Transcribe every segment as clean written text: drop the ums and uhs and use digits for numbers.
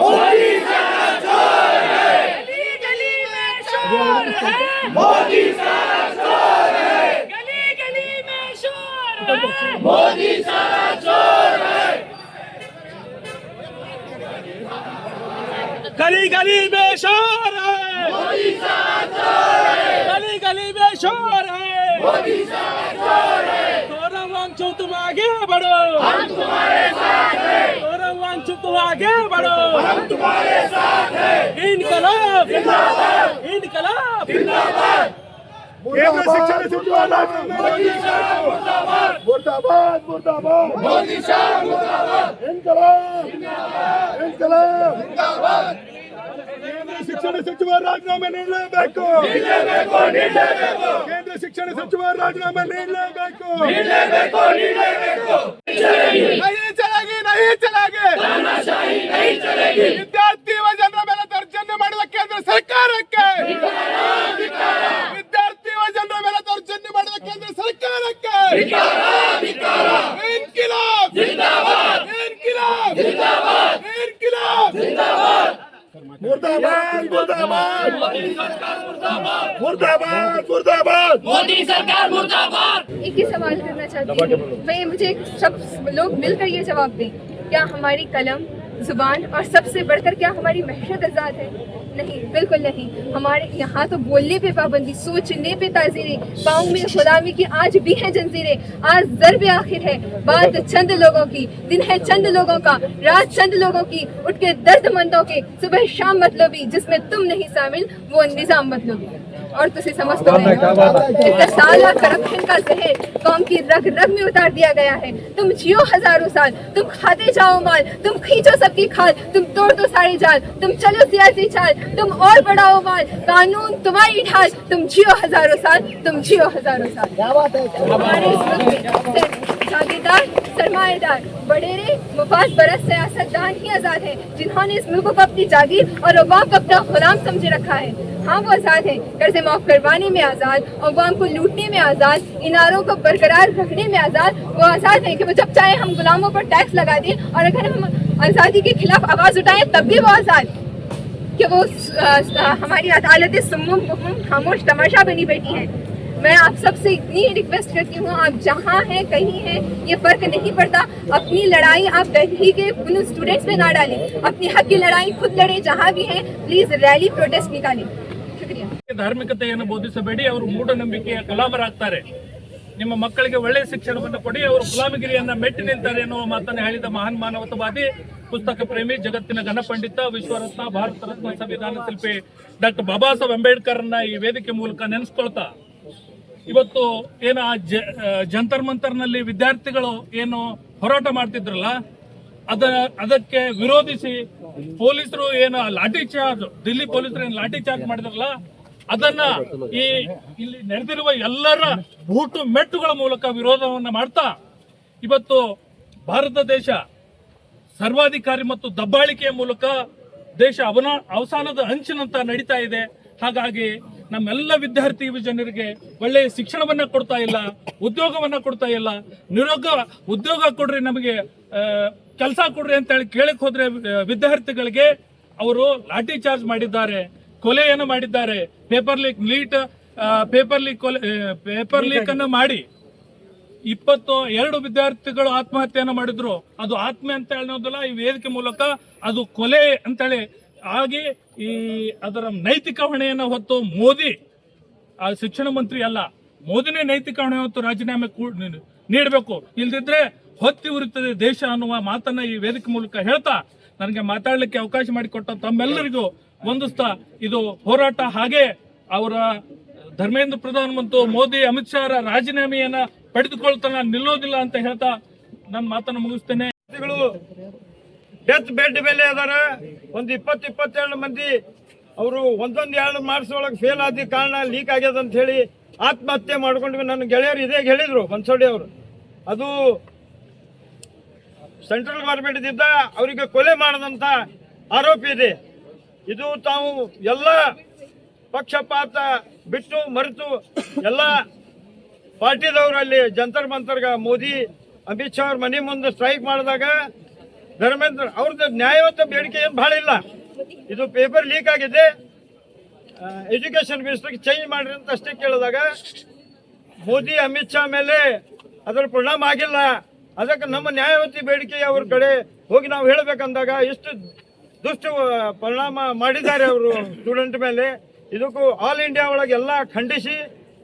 मोदी सारा चोर है, गली गली में शोर है, मोदी सारा चोर है, गली गली में शोर है, मोदी सारा चोर है, गली गली में शोर है, मोदी सारा चोर है, गली गली में शोर है, मोदी सारा चोर है। तोरा वांछो तुम आगे बढ़ो, हम तुम्हारे साथ हैं, तोरा वांछो तुम आगे बढ़ो, हम तुम्हारे साथ हैं। इनकलाब जिंदाबाद, इनकलाब जिंदाबाद। केंद्र शिक्षण सचिव मोदी साहब मुर्दाबाद, मुर्दाबाद मुर्दाबाद, मोदी साहब मुर्दाबाद, इनकलाब इनकलाब जिंदाबाद। केंद्र ಶಿಕ್ಷಣ ಸಚಿವ ರಾಜೀನಾಮೆ ನೀಡಲೇಬೇಕು, ನೀಡಲೇಬೇಕು, ನೀಡಲೇಬೇಕು, ಕೇಂದ್ರ ಶಿಕ್ಷಣ ಸಚಿವ ರಾಜೀನಾಮೆ ನೀಡಲೇಬೇಕು, ನೀಡಲೇಬೇಕು, ನೀಡಲೇಬೇಕು। नहीं चलेगी नहीं चलेगी, तानाशाही नहीं चलेगी। ವಿದ್ಯಾರ್ಥಿ ಯುವ ಜನರ ಮೇಲೆ ದೌರ್ಜನ್ಯ ಮಾಡುವ ಕೇಂದ್ರ ಸರ್ಕಾರಕ್ಕೆ, ವಿದ್ಯಾರ್ಥಿ ಯುವ ಜನರ ಮೇಲೆ ದೌರ್ಜನ್ಯ ಮಾಡುವ ಕೇಂದ್ರ ಸರ್ಕಾರಕ್ಕೆ ಇನ್ಕಿಲಾಬ್ जिंदाबाद, इनकिलाब जिंदाबाद, इनकिलाब जिंदाबाद। मुर्दाबाद मुर्दाबाद मोदी सरकार मुर्दाबाद, मुर्दाबाद मुर्दाबाद। मोदी सरकार मुर्दाबाद। एक ही सवाल करना चाहती हूँ मैं, मुझे सब लोग मिलकर ये जवाब दें, क्या हमारी कलम जुबान और सबसे बढ़कर क्या हमारी महशत आज़ाद है? नहीं, बिल्कुल नहीं। हमारे यहाँ तो बोलने पे पाबंदी, सोचने पे ताज़ीरें, पाँव में गुलामी की आज भी है जंजीरें। आज ज़र्ब आखिर है, बात चंद लोगों की, दिन है चंद लोगों का, रात चंद लोगों की, उठ के दर्दमंदों के सुबह शाम मतलबी, जिसमें तुम नहीं शामिल वो निज़ाम मतलबी। और तुझे समझ तो है इतना साल करप्शन का जहर कौम की रग रग में उतार दिया गया है। तुम जियो हजारों साल, तुम खाते जाओ माल, तुम खींचो सबकी खाल, तुम तोड़ दो सारे जाल, तुम चलो सियासी चाल, तुम और बढ़ाओ माल, कानून तुम्हारी ढाल, तुम जियो हजारों साल, तुम जियो हजारों साल। हमारे इस मुल्क में सिर्फ जागीरदार सरमाएदार बडेरे मुफाद बरस सियासतदान ही आज़ाद है, जिन्होंने इस मुल्क को अपनी जागीर और अवाम को अपना गुलाम समझे रखा है। हाँ, वो आज़ाद है, कर्जे माफ करवाने में आज़ाद, अवाम को लूटने में आज़ाद, इनारों को बरकरार रखने में आज़ाद। वो आज़ाद है कि वो जब चाहे हम गुलामों पर टैक्स लगा दें, और अगर हम आज़ादी के खिलाफ आवाज़ उठाएं तब भी वो आज़ाद, कि वो हमारी अदालतें सुम्मुम बुकमुम खामोश तमाशा बनी बैठी हैं। मैं आप सबसे इतनी रिक्वेस्ट करती हूँ, आप जहाँ हैं कहीं हैं ये फ़र्क नहीं पड़ता, अपनी लड़ाई आप दिल्ली के उन स्टूडेंट्स में ना डालें, अपनी हक की लड़ाई खुद लड़े, जहाँ भी हैं प्लीज़ रैली प्रोटेस्ट निकालें। शुक्रिया। ಧಾರ್ಮಿಕತೆಯನ್ನು ಬೋಧಿಸಬೇಡಿ, ಅವರು ಮೂಢನಂಬಿಕೆಯ ಗುಲಾಮರಾಗ್ತಾರೆ, ನಿಮ್ಮ ಮಕ್ಕಳಿಗೆ ಒಳ್ಳೆಯ ಶಿಕ್ಷಣವನ್ನು ಕೊಡಿ, ಅವರು ಗುಲಾಮಗಿರಿಯನ್ನ ಮೆಟ್ಟಿ ನಿಲ್ತಾರೆ ಎನ್ನುವ ಮಾತನ್ನು ಹೇಳಿದ ಮಹಾನ್ ಮಾನವತಾವಾದಿ, ಪುಸ್ತಕ ಪ್ರೇಮಿ, ಜಗತ್ತಿನ ಘನಪಂಡಿತ, ವಿಶ್ವರತ್ನ, ಭಾರತ ರತ್ನ, ಸಂವಿಧಾನ ಶಿಲ್ಪಿ ಡಾಕ್ಟರ್ ಬಾಬಾ ಸಾಹೇಬ್ ಅಂಬೇಡ್ಕರ್ನ ಈ ವೇದಿಕೆ ಮೂಲಕ ನೆನೆಸ್ಕೊಳ್ತಾ, ಇವತ್ತು ಏನು ಜಂತರ್ ಮಂತರ್ನಲ್ಲಿ ವಿದ್ಯಾರ್ಥಿಗಳು ಏನು ಹೋರಾಟ ಮಾಡ್ತಿದ್ರಲ್ಲ, ಅದಕ್ಕೆ ವಿರೋಧಿಸಿ ಪೊಲೀಸರು ಏನು ಲಾಠಿ ಚಾರ್ಜ್, ದಿಲ್ಲಿ ಪೊಲೀಸರು ಏನು ಲಾಠಿ ಚಾರ್ಜ್ ಮಾಡಿದ್ರಲ್ಲ, ಅದನ್ನ ಇಲ್ಲಿ ನಡೆದಿರುವ ಎಲ್ಲರ ಬೂಟು ಮೆಟ್ಟುಗಳ ಮೂಲಕ ವಿರೋಧವನ್ನ ಮಾಡ್ತಾ, ಇವತ್ತು ಭಾರತ ದೇಶ ಸರ್ವಾಧಿಕಾರಿ ಮತ್ತು ದಬ್ಬಾಳಿಕೆಯ ಮೂಲಕ ದೇಶ ಅವಸಾನದ ಅಂಚಿನಂತ ನಡೀತಾ ಇದೆ. ಹಾಗಾಗಿ ನಮ್ಮೆಲ್ಲ ವಿದ್ಯಾರ್ಥಿ ಜನರಿಗೆ ಒಳ್ಳೆಯ ಶಿಕ್ಷಣವನ್ನ ಕೊಡ್ತಾ ಇಲ್ಲ, ಉದ್ಯೋಗವನ್ನ ಕೊಡ್ತಾ ಇಲ್ಲ. ಉದ್ಯೋಗ ಕೊಡ್ರಿ, ನಮಗೆ ಕೆಲಸ ಕೊಡ್ರಿ ಅಂತ ಹೇಳಿ ಕೇಳಕ್ ಹೋದ್ರೆ ವಿದ್ಯಾರ್ಥಿಗಳಿಗೆ ಅವರು ಲಾಠಿ ಚಾರ್ಜ್ ಮಾಡಿದ್ದಾರೆ, ಕೊಲೆಯನ್ನು ಮಾಡಿದ್ದಾರೆ, ಪೇಪರ್ ಲೀಕ್ ಅನ್ನು ಮಾಡಿ 22 ವಿದ್ಯಾರ್ಥಿಗಳು ಆತ್ಮಹತ್ಯೆಯನ್ನು ಮಾಡಿದ್ರು. ಅದು ಆತ್ಮಹತ್ಯೆ ಅಂತ ಹೇಳೋದಿಲ್ಲ, ಈ ವೇದಿಕೆ ಮೂಲಕ ಅದು ಕೊಲೆ ಅಂತೇಳಿ ಆಗಿ ಅದರ ನೈತಿಕ ಹೊಣೆಯನ್ನು ಹೊತ್ತು ಮೋದಿ, ಆ ಶಿಕ್ಷಣ ಮಂತ್ರಿ ಅಲ್ಲ, ಮೋದಿನೇ ನೈತಿಕ ಹೊಣೆ ಹೊತ್ತು ರಾಜೀನಾಮೆ ನೀಡಬೇಕು, ಇಲ್ದಿದ್ರೆ ಹೊತ್ತಿ ಉರಿತದೆ ದೇಶ ಅನ್ನುವ ಮಾತನ್ನ ಈ ವೇದಿಕೆ ಮೂಲಕ ಹೇಳ್ತಾ, ನನಗೆ ಮಾತಾಡಲಿಕ್ಕೆ ಅವಕಾಶ ಮಾಡಿಕೊಟ್ಟ ತಮ್ಮೆಲ್ಲರಿಗೂ ವಂದಿಸ್ತಾ, ಇದು ಹೋರಾಟ ಹಾಗೆ ಅವರ ಧರ್ಮೇಂದ್ರ ಪ್ರಧಾನ್ ಮತ್ತು ಮೋದಿ ಅಮಿತ್ ಶಾ ರಾಜೀನಾಮೆಯನ್ನ ಪಡೆದುಕೊಳ್ತಾನ ನಿಲ್ಲೋದಿಲ್ಲ ಅಂತ ಹೇಳ್ತಾ ನನ್ನ ಮಾತನ್ನು ಮುಗಿಸ್ತೇನೆ. ಡೆತ್ ಬೆಡ್ ಮೇಲೆ ಅದಾರ, ಒಂದು 20-22 ಮಂದಿ ಅವರು 1-2 ಮಾರ್ಕ್ಸ್ ಒಳಗೆ ಫೇಲ್ ಆದ ಕಾರಣ ಲೀಕ್ ಆಗ್ಯದ ಅಂತ ಹೇಳಿ ಆತ್ಮಹತ್ಯೆ ಮಾಡ್ಕೊಂಡ್ವಿ. ನನ್ನ ಗೆಳೆಯರು ಇದೇ ಹೇಳಿದ್ರು, ಬನ್ಸೋಡಿ ಅವರು. ಅದು ಸೆಂಟ್ರಲ್ ಗೌರ್ಮೆಂಟ್ ಇದ್ದ ಅವರಿಗೆ ಕೊಲೆ ಮಾಡದಂತ ಆರೋಪ ಇದೆ. ಇದು ತಾವು ಎಲ್ಲ ಪಕ್ಷಪಾತ ಬಿಟ್ಟು ಮರೆತು ಎಲ್ಲ ಪಾರ್ಟಿದವರು ಅಲ್ಲಿ ಜಂತರ್ ಮಂತರ್ಗ ಮೋದಿ ಅಮಿತ್ ಶಾ ಅವ್ರ ಮನೆ ಮುಂದೆ ಸ್ಟ್ರೈಕ್ ಮಾಡಿದಾಗ ಧರ್ಮೇಂದ್ರ ಅವ್ರದ್ದು ನ್ಯಾಯಯುತ ಬೇಡಿಕೆ ಏನು ಭಾಳ ಇಲ್ಲ. ಇದು ಪೇಪರ್ ಲೀಕ್ ಆಗಿದೆ, ಎಜುಕೇಶನ್ ಮಿನಿಸ್ಟರ್ಗೆ ಚೇಂಜ್ ಮಾಡ್ರಿ ಅಂತ ಅಷ್ಟೇ ಕೇಳಿದಾಗ ಮೋದಿ ಅಮಿತ್ ಶಾ ಮೇಲೆ ಅದರ ಪರಿಣಾಮ ಆಗಿಲ್ಲ. ಅದಕ್ಕೆ ನಮ್ಮ ನ್ಯಾಯವತಿ ಬೇಡಿಕೆ ಅವ್ರ ಕಡೆ ಹೋಗಿ ನಾವು ಹೇಳಬೇಕಂದಾಗ ಎಷ್ಟು ದುಷ್ಟ ಪರಿಣಾಮ ಮಾಡಿದ್ದಾರೆ ಅವರು ಸ್ಟೂಡೆಂಟ್ ಮೇಲೆ. ಇದಕ್ಕೂ ಆಲ್ ಇಂಡಿಯಾ ಒಳಗೆ ಎಲ್ಲ ಖಂಡಿಸಿ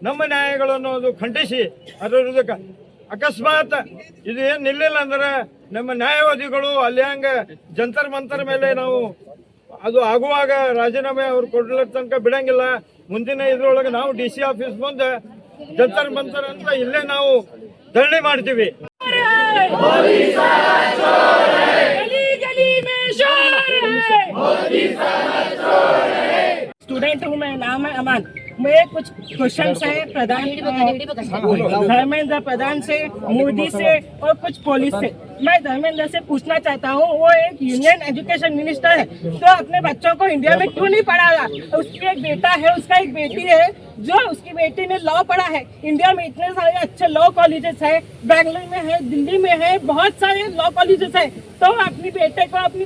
ನಮ್ಮ ನ್ಯಾಯಗಳನ್ನು ಅದು ಖಂಡಿಸಿ ಅದರ ವಿರುದ್ಧ ಅಕಸ್ಮಾತ್ ಇದು ಏನು ನಿಲ್ಲಿಲ್ಲ ಅಂದ್ರೆ ನಮ್ಮ ನ್ಯಾಯವಾದಿಗಳು ಅಲ್ಲಿ ಹಂಗೆ ಜಂತರ್ ಮಂತರ ಮೇಲೆ ನಾವು ಅದು ಆಗುವಾಗ ರಾಜೀನಾಮೆ ಅವ್ರು ಕೊಡ್ಲ ತನಕ ಬಿಡಂಗಿಲ್ಲ. ಮುಂದಿನ ಇದ್ರೊಳಗೆ ನಾವು DC ಆಫೀಸ್ ಮುಂದೆ ಜಂತರ್ ಮಂತರ್ ಅಂತ ಇಲ್ಲೇ ನಾವು ಧರಣಿ ಮಾಡ್ತೀವಿ. स्टूडेंट हूँ मैं, नाम है अमन। मेरे कुछ क्वेश्चन है प्रधान धर्मेंद्र प्रधान से, मोदी से और कुछ पुलिस से। मैं धर्मेंद्र से पूछना चाहता हूँ, वो एक यूनियन एजुकेशन मिनिस्टर है तो अपने बच्चों को इंडिया में क्यों नहीं पढ़ा रहा? उसकी एक बेटा है, उसका एक बेटी है, जो उसकी बेटी ने लॉ पढ़ा है। इंडिया में इतने सारे अच्छे लॉ कॉलेजेस है, बेंगलुरु में है, दिल्ली में है, बहुत सारे लॉ कॉलेजेस है। तो अपनी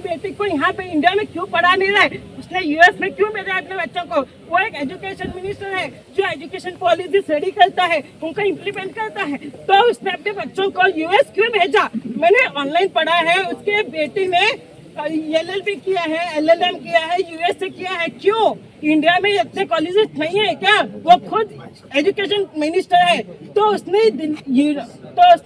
बेटी को यहाँ पे इंडिया में क्यों पढ़ा नहीं रहा है? उसने US में क्यों भेजा अपने बच्चों को? वो एक एजुकेशन मिनिस्टर है जो एजुकेशन पॉलिसी रेडी करता है, उनको इम्प्लीमेंट करता है। तो उसने अपने बच्चों को US क्यों भेजा? मैंने ऑनलाइन पढ़ा है, उसके बेटी ने LLB किया है, LLM किया है, US से किया है। क्यों? इंडिया में इतने कॉलेजेस नहीं है क्या? वो खुद एजुकेशन मिनिस्टर है तो उसने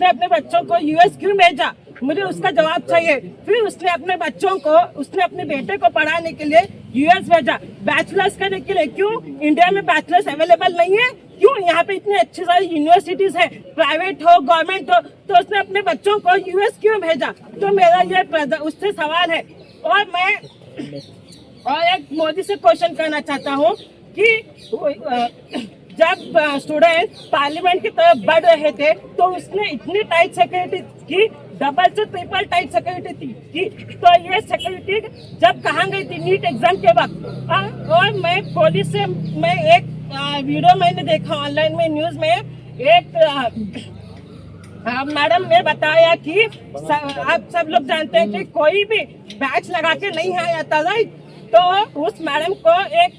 अपने बच्चों को US क्यों भेजा? मुझे उसका जवाब चाहिए। फिर उसने अपने बेटे को पढ़ाने के लिए US भेजा, बैचलर्स करने के लिए। क्यों? इंडिया में बैचलर्स अवेलेबल नहीं है। क्यों? यहाँ पे इतने अच्छे सारे यूनिवर्सिटीज है, प्राइवेट हो गवर्नमेंट हो, तो उसने अपने बच्चों को US क्यों भेजा? तो मेरा ये उससे सवाल है। और एक मोदी से क्वेश्चन करना चाहता हूँ कि जब स्टूडेंट पार्लियामेंट की तरफ बढ़ रहे थे तो उसने इतनी टाइट सिक्योरिटी की, डबल से ट्रिपल टाइट सिक्योरिटी थी। तो ये सिक्योरिटी जब कहाँ गई थी नीट एग्जाम के वक्त? और मैं पुलिस से मैं एक वीडियो मैंने देखा ऑनलाइन में, न्यूज में एक मैडम ने बताया कि आप सब लोग जानते हैं कि कोई भी बैच लगा के नहीं आया था, राइट? तो उस मैडम को एक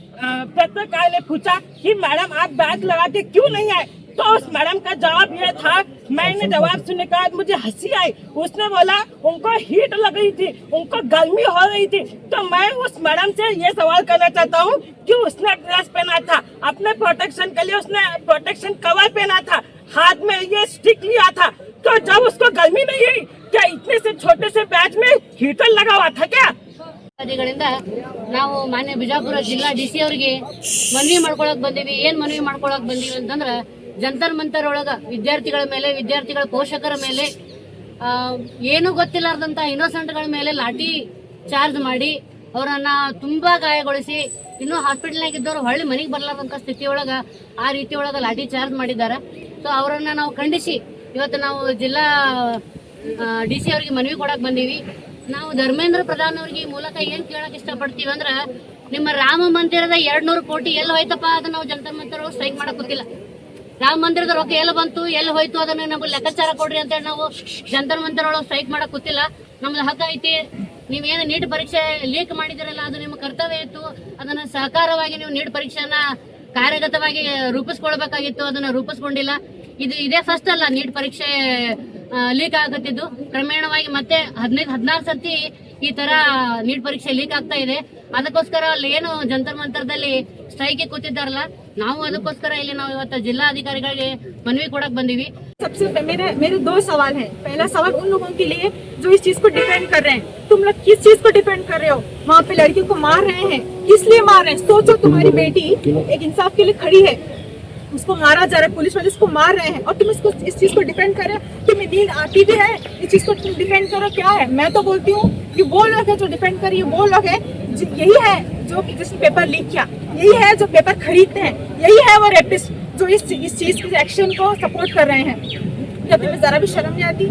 पत्रकार ने पूछा कि मैडम आप बैच लगा के क्यों नहीं आए? तो उस मैडम का जवाब ये था, मैंने जवाब सुनने के बाद मुझे हंसी आई। उसने बोला उनको हीट लग रही थी, उनको गर्मी हो रही थी। तो मैं उस मैडम से ये सवाल करना चाहता हूँ कि उसने ड्रेस पहना था, अपने प्रोटेक्शन के लिए उसने प्रोटेक्शन कवर पहना था, हाथ में ये स्टिक लिया था। तो जब उसको गर्मी नहीं हुई, क्या इतने से छोटे से बैच में हीटर लगा हुआ था क्या? ನಾವು ಮಾನ್ಯ ಬಿಜಾಪುರ ಜಿಲ್ಲಾ DC ಅವರಿಗೆ ಮನವಿ ಮಾಡ್ಕೊಳಕ್ ಬಂದೀವಿ. ಏನ್ ಮನವಿ ಮಾಡ್ಕೊಳಕ್ ಬಂದೀವಿ ಅಂತಂದ್ರ ಜಂತರ್ ಮಂತರ್ ಒಳಗ ವಿದ್ಯಾರ್ಥಿಗಳ ಮೇಲೆ, ವಿದ್ಯಾರ್ಥಿಗಳ ಪೋಷಕರ ಮೇಲೆ, ಏನು ಗೊತ್ತಿಲ್ಲಾರ್ದಂತ ಇನ್ನೋಸೆಂಟ್ಗಳ ಮೇಲೆ ಲಾಠಿ ಚಾರ್ಜ್ ಮಾಡಿ ಅವರನ್ನ ತುಂಬಾ ಗಾಯಗೊಳಿಸಿ, ಇನ್ನೂ ಹಾಸ್ಪಿಟಲ್ನಾಗ ಇದ್ದವರು ಹೊಳ್ಳಿ ಮನೆಗೆ ಬರ್ಲಾರ್ದಂತ ಸ್ಥಿತಿ ಒಳಗ ಆ ರೀತಿ ಒಳಗ ಲಾಠಿ ಚಾರ್ಜ್ ಮಾಡಿದ್ದಾರೆ. ಸೊ ಅವರನ್ನ ನಾವು ಖಂಡಿಸಿ ಇವತ್ತು ನಾವು ಜಿಲ್ಲಾ DC ಅವರಿಗೆ ಮನವಿ ಕೊಡಕ್ ಬಂದೀವಿ. ನಾವು ಧರ್ಮೇಂದ್ರ ಪ್ರಧಾನ್ ಅವ್ರಿಗೆ ಈ ಮೂಲಕ ಏನ್ ಕೇಳಕ್ ಇಷ್ಟಪಡ್ತೀವಿ ಅಂದ್ರ, ನಿಮ್ಮ ರಾಮ ಮಂದಿರದ 200 ಕೋಟಿ ಎಲ್ಲಿ ಹೋಯ್ತಪ್ಪ? ಅದನ್ನ ನಾವು ಜಂತರ್ ಮಂತರ್ ಸ್ಟ್ರೈಕ್ ಮಾಡಕ್ ಗೊತ್ತಿಲ್ಲ. ರಾಮ ಮಂದಿರದ ರೊಕ್ಕ ಎಲ್ಲಿ ಬಂತು, ಎಲ್ಲಿ ಹೋಯ್ತು, ಅದನ್ನ ನಮ್ಗೆ ಲೆಕ್ಕಾಚಾರ ಕೊಡ್ರಿ ಅಂತೇಳಿ ನಾವು ಜಂತರ್ ಮಂತರ್ ಒಳಗೆ ಸ್ಟ್ರೈಕ್ ಮಾಡಕ್ ಗೊತ್ತಿಲ್ಲ. ನಮ್ದು ಹಕ್ಕ ಐತಿ. ನೀವೇನು ನೀಟ್ ಪರೀಕ್ಷೆ ಲೀಕ್ ಮಾಡಿದಿರಲ್ಲ, ಅದು ನಿಮ್ಮ ಕರ್ತವ್ಯ ಇತ್ತು. ಅದನ್ನ ಸಹಕಾರವಾಗಿ ನೀವು ನೀಟ್ ಪರೀಕ್ಷೆಯನ್ನ ಕಾರ್ಯಗತವಾಗಿ ರೂಪಿಸ್ಕೊಳ್ಬೇಕಾಗಿತ್ತು, ಅದನ್ನ ರೂಪಿಸ್ಕೊಂಡಿಲ್ಲ. ಇದೇ ಫಸ್ಟ್ ಅಲ್ಲ ನೀಟ್ ಪರೀಕ್ಷೆ ಲೀಕ್ ಆಗತ್ತಿದ್ದು. ಕ್ರಮೇಣವಾಗಿ ಮತ್ತೆ 15-16 ಸರ್ತಿ ಈ ತರ ನೀಟ್ ಪರೀಕ್ಷೆ ಲೀಕ್ ಆಗ್ತಾ ಇದೆ. ಅದಕ್ಕೋಸ್ಕರ ಅಲ್ಲಿ ಏನು ಜಂತರ್ ಮಂತರದಲ್ಲಿ ಸ್ಟ್ರೈಕ್ ಕೂತಿದ್ದಾರಲ್ಲ, ನಾವು ಅದಕ್ಕೋಸ್ಕರ ಇಲ್ಲಿ ನಾವು ಇವತ್ತು ಜಿಲ್ಲಾಧಿಕಾರಿಗಳಿಗೆ ಮನವಿ ಕೊಡಕ್ ಬಂದೀವಿ. सबसे मेरे 2 सवाल हैं। पहला सवाल उन लोगों के लिए जो इस चीज को डिफेंड कर रहे हैं, तुम लोग किस चीज को डिफेंड कर रहे हो? वहाँ पे लड़कियों को मार रहे हैं, किस लिए मार रहे हैं? सोचो, तुम्हारी बेटी एक इंसाफ के लिए खड़ी है, उसको मारा जा रहा है, पुलिस वाले उसको मार रहे हैं और तुम इसको इस चीज को डिफेंड कर रहे हो। तुम्हें नींद आती भी है, इस चीज को तुम डिफेंड करो। क्या है? मैं तो बोलती हूँ कि वो लोग है जो डिफेंड कर रही है, वो लोग है यही है जो जिसने पेपर लीक किया, यही है जो पेपर खरीदते हैं, यही है वो रेपिस्ट जो इस चीज के एक्शन को सपोर्ट कर रहे हैं। क्या तुम्हें जरा भी शर्म नहीं आती?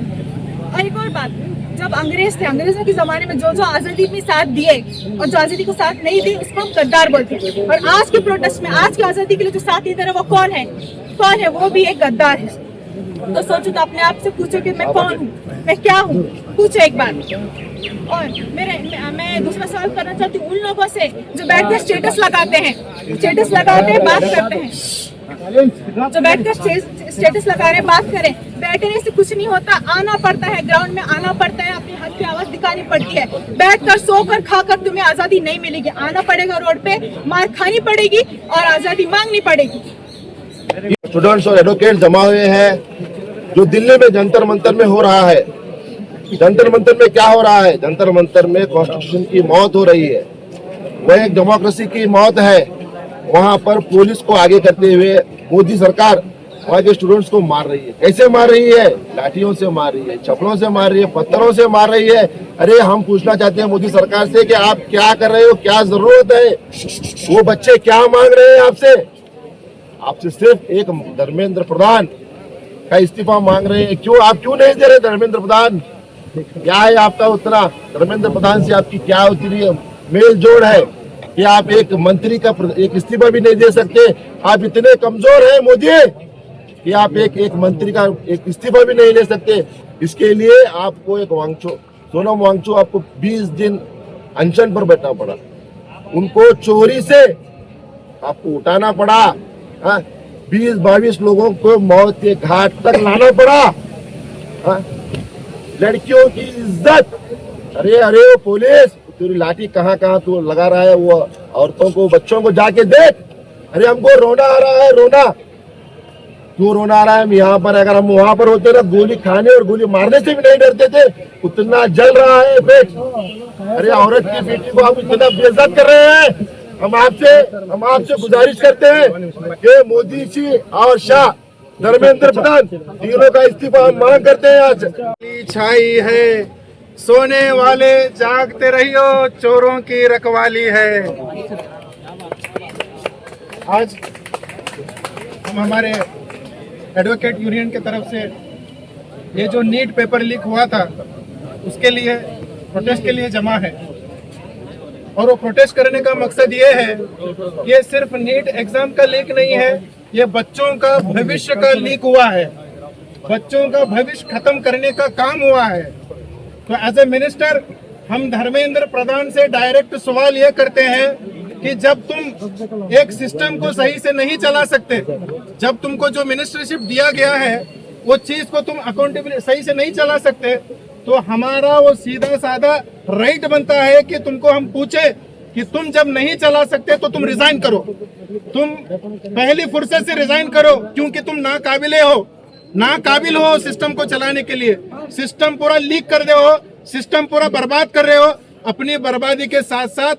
और एक और बात, जब अंग्रेज थे, अंग्रेजों के जमाने में जो आजादी में साथ दिए और जो आजादी को साथ नहीं दी, उसको हम गद्दार बोलते हैं। और आज के प्रोटेस्ट में, आज की आजादी के लिए जो साथ दे रहा है वो कौन है? वो भी एक गद्दार है। तो सोचो, तो अपने आप से पूछो कि मैं कौन हूँ, मैं क्या हूँ, पूछो एक बार। और मैं दूसरा सवाल करना चाहती हूँ उन लोगों से जो बैठकर स्टेटस लगाते हैं, बात करते हैं, जो बैठकर स्टेटस लगा रहे बात करें। बैठने से कुछ नहीं होता, आना पड़ता है, ग्राउंड में आना पड़ता है, अपनी हक की आवाज दिखानी पड़ती है। बैठकर सोकर खाकर तुम्हें आजादी नहीं मिलेगी, आना पड़ेगा रोड पे, मार खानी पड़ेगी और आजादी मांगनी पड़ेगी। स्टूडेंट्स और एडवोकेट जमा हुए हैं जो दिल्ली में जंतर मंतर में हो रहा है। जंतर मंतर में क्या हो रहा है? जंतर मंतर में कॉन्स्टिट्यूशन की मौत हो रही है, वह एक डेमोक्रेसी की मौत है। वहां पर पुलिस को आगे करते हुए मोदी सरकार वहाँ के स्टूडेंट्स को मार रही है। कैसे मार रही है? लाठियों से मार रही है, चप्पलों से मार रही है, पत्थरों से मार रही है। अरे हम पूछना चाहते हैं मोदी सरकार से कि आप क्या कर रहे हो, क्या जरूरत है? वो बच्चे क्या मांग रहे हैं आपसे? आपसे सिर्फ एक धर्मेंद्र प्रधान का इस्तीफा मांग रहे हैं। क्यों? आप क्यों नहीं दे रहे धर्मेंद्र प्रधान? क्या है आपका उतना? धर्मेंद्र प्रधान से आपकी क्या उतनी मेल जोड़ है कि आप एक मंत्री का एक इस्तीफा भी नहीं दे सकते? आप इतने कमजोर हैं मोदी कि आप एक मंत्री का एक इस्तीफा भी नहीं ले सकते। इसके लिए आपको एक सोनम वांगचू आपको 20 दिन अनशन पर बैठना पड़ा, उनको चोरी से आपको उठाना पड़ा, 20-22 लोगों को मौत के घाट तक लाना पड़ा। लड़कियों की इज्जत, अरे वो पुलिस तेरी लाठी कहाँ तू लगा रहा है? वो औरतों को, बच्चों को जाके देख। अरे हमको रोना आ रहा है, रोना क्यों रोना आ रहा है? हम यहाँ पर, अगर हम वहां पर होते ना, गोली खाने और गोली मारने से भी नहीं डरते थे। उतना जल रहा है पेट। अरे औरत की बेटी को आप इतना बेइज्जत कर रहे हैं। हम आपसे गुजारिश करते हैं कि मोदी जी और शाह, धर्मेंद्र प्रधान, तीनों का इस्तीफा हम मांग करते हैं। आज छाई है, सोने वाले जागते रहियो, चोरों की रखवाली है। आज हम हमारे एडवोकेट यूनियन की तरफ से ये जो नीट पेपर लीक हुआ था उसके लिए प्रोटेस्ट के लिए जमा है। और वो प्रोटेस्ट करने का मकसद ये है, ये सिर्फ नीट एग्जाम का लीक नहीं है, ये बच्चों का भविष्य का लीक हुआ है। बच्चों का भविष्य खत्म करने का काम हुआ है। तो एज ए मिनिस्टर हम धर्मेंद्र प्रधान से डायरेक्ट सवाल ये करते हैं कि जब तुम एक सिस्टम को सही से नहीं चला सकते, जब तुमको जो मिनिस्टरशिप दिया गया है वो चीज को तुम अकाउंटेबल सही से नहीं चला सकते, तो हमारा वो सीधा साधा राइट बनता है कि तुमको हम पूछे कि तुम जब नहीं चला सकते तो तुम रिजाइन करो। तुम पहली फुर्सत से रिजाइन करो, क्योंकि तुम नाकाबिल हो सिस्टम को चलाने के लिए। सिस्टम पूरा लीक कर रहे हो, सिस्टम पूरा बर्बाद कर रहे हो। अपनी बर्बादी के साथ साथ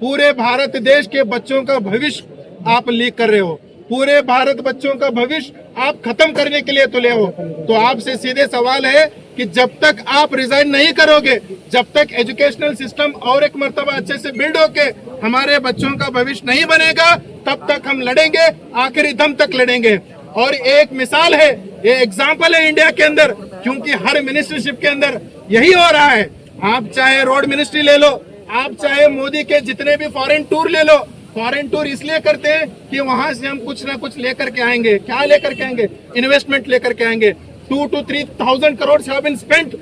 पूरे भारत देश के बच्चों का भविष्य आप लीक कर रहे हो। पूरे भारत बच्चों का भविष्य आप खत्म करने के लिए तुले हो। तो आपसे सीधे सवाल है कि जब तक आप रिजाइन नहीं करोगे, जब तक एजुकेशनल सिस्टम और एक मर्तबा अच्छे से बिल्ड होके हमारे बच्चों का भविष्य नहीं बनेगा, तब तक हम लड़ेंगे, आखिरी दम तक लड़ेंगे। और एक मिसाल है, ये एग्जाम्पल है इंडिया के अंदर, क्योंकि हर मिनिस्टरशिप के अंदर यही हो रहा है। आप चाहे रोड मिनिस्ट्री ले लो, आप चाहे मोदी के जितने भी फॉरेन टूर ले लो। फॉरेन टूर इसलिए करते हैं कि वहां से हम कुछ ना कुछ लेकर के आएंगे। क्या लेकर के आएंगे? इन्वेस्टमेंट लेकर के आएंगे। 2,000 to 3,000 crores have been spent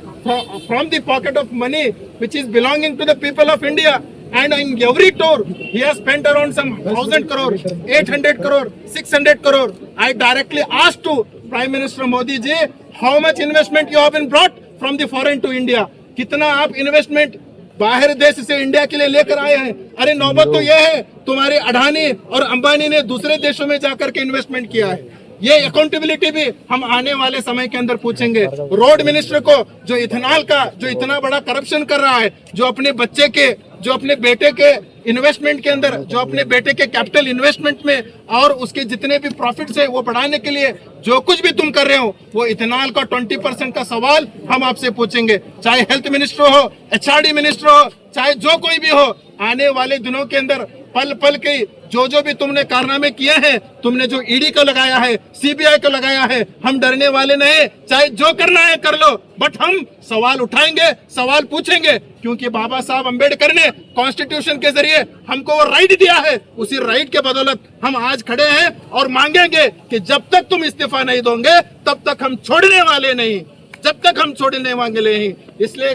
from the pocket of money which is belonging to the people of India. And in every tour, he has spent around some 1,000 crore, 800 crore, 600 crore. I directly asked to Prime Minister Modi ji, how much investment you have been brought from the foreign to India? कितना आप investment बाहर देश से India के लिए लेकर आए हैं? अरे नौबत तो यह है, तुम्हारे अडानी और अंबानी ने दूसरे देशों में जाकर के इन्वेस्टमेंट किया है। ये अकाउंटेबिलिटी भी हम आने वाले समय के अंदर पूछेंगे। रोड मिनिस्टर को जो इथेनॉल का जो इतना बड़ा करप्शन कर रहा है, जो अपने बच्चे के, जो अपने बेटे के इन्वेस्टमेंट के अंदर, जो अपने बेटे के कैपिटल इन्वेस्टमेंट में और उसके जितने भी प्रॉफिट्स है वो बढ़ाने के लिए जो कुछ भी तुम कर रहे हो, वो इथेनॉल का 20% का सवाल हम आपसे पूछेंगे। चाहे हेल्थ मिनिस्टर हो, HRD मिनिस्टर हो, चाहे जो कोई भी हो, आने वाले दिनों के अंदर पल पल की जो जो भी तुमने कारनामे किए हैं, तुमने जो ईडी को लगाया है, सीबीआई को लगाया है, हम डरने वाले नहीं। चाहे जो करना है कर लो, बट हम सवाल उठाएंगे, सवाल पूछेंगे, क्योंकि बाबा साहब अंबेडकर ने कॉन्स्टिट्यूशन के जरिए हमको वो राइट दिया है। उसी राइट के बदौलत हम आज खड़े हैं और मांगेंगे कि जब तक तुम इस्तीफा नहीं दोगे तब तक हम छोड़ने वाले नहीं, जब तक हम छोड़ने वाले नहीं। इसलिए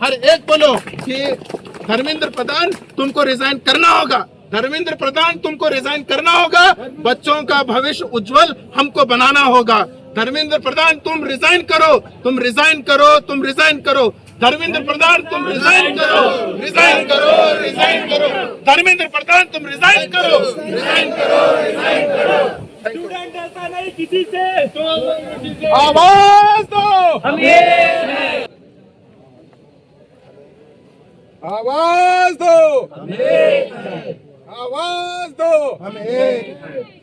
हर एक बोलो कि धर्मेंद्र प्रधान तुमको रिजाइन करना होगा, धर्मेंद्र प्रधान तुमको रिजाइन करना होगा। बच्चों का भविष्य उज्जवल हमको बनाना होगा। धर्मेंद्र प्रधान तुम रिजाइन करो, तुम रिजाइन करो, तुम रिजाइन करो। धर्मेंद्र प्रधान तुम रिजाइन करो, रिजाइन करो, रिजाइन करो। धर्मेंद्र प्रधान तुम रिजाइन करो, रिजाइन करो, रिजाइन करो। स्टूडेंट ऐसा नहीं किसी से, आवाज दो, हम एक हैं। आवाज दो, आवाज दो, हम एक हैं।